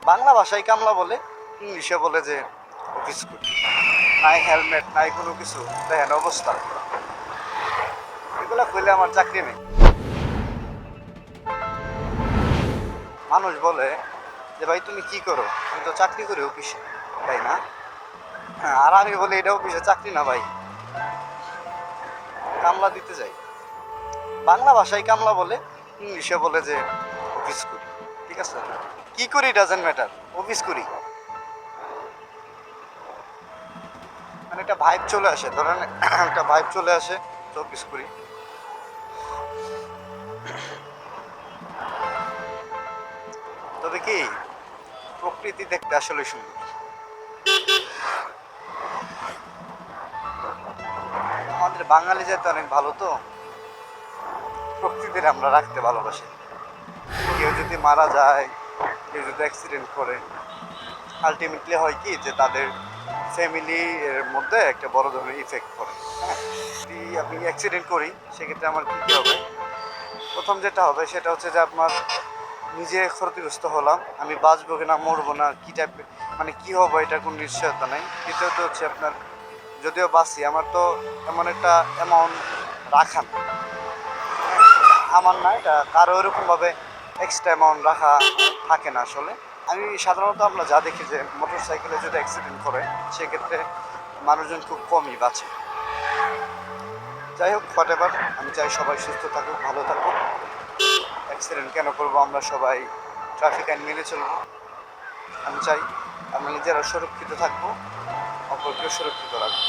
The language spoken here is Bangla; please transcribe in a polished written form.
বাংলা ভাষায় কামলা বলে, ইংলিশে বলে যে অফিস করি। নাই হেলমেট নাই কোনো কিছু, দেখেন অবস্থা। এগুলা কইলে আমার চাকরি নেই। মানুষ বলে যে ভাই তুমি কি করো, আমি তো চাকরি করি অফিসে, তাই না? হ্যাঁ, আর আমি বলি এটা অফিসে চাকরি না ভাই, কামলা দিতে যাই। বাংলা ভাষায় কামলা বলে, ইংলিশে বলে যে অফিস করি। ঠিক আছে, কি করি ডাজেন্ট ম্যাটার, অফিস করি। মানে একটা ভাইব চলে আসে, ধরেন একটা ভাইব চলে আসে, তো অফিস করি। তবে কি, প্রকৃতি দেখতে আসলে সুন্দর। আমাদের বাঙালি জাতি অনেক ভালো তো, প্রকৃতির আমরা রাখতে ভালোবাসি। কেউ যদি মারা যায়, কেউ যদি অ্যাক্সিডেন্ট করে, আলটিমেটলি হয় কি যে তাদের ফ্যামিলি এর মধ্যে একটা বড় ধরনের ইফেক্ট পড়ে। হ্যাঁ, যদি আমি অ্যাক্সিডেন্ট করি সেক্ষেত্রে আমার কী কী হবে? প্রথম যেটা হবে সেটা হচ্ছে যে আপনার নিজে ক্ষতিগ্রস্ত হলাম, আমি বাঁচবো কিনা মরবো না, কী টাইপের মানে কী হবো এটার কোনো নিশ্চয়তা নেই। দ্বিতীয়ত হচ্ছে আপনার যদিও বাঁচি, আমার তো এমন একটা অ্যামাউন্ট রাখা না, আমার না, এটা কারো এরকমভাবে এক্সট্রা অ্যামাউন্ট রাখা থাকে না আসলে। আমি সাধারণত আমরা যা দেখি যে মোটর সাইকেলে যদি অ্যাক্সিডেন্ট করে সেক্ষেত্রে মানুষজন খুব কমই বাঁচে। যাই হোক, হোয়াট এভার, আমি চাই সবাই সুস্থ থাকুক, ভালো থাকুক। অ্যাক্সিডেন্ট কেন করবো, আমরা সবাই ট্রাফিক আইন মেনে চলবো। আমি চাই আমরা নিজেরা সুরক্ষিত থাকবো, অপরকেও সুরক্ষিত রাখবো।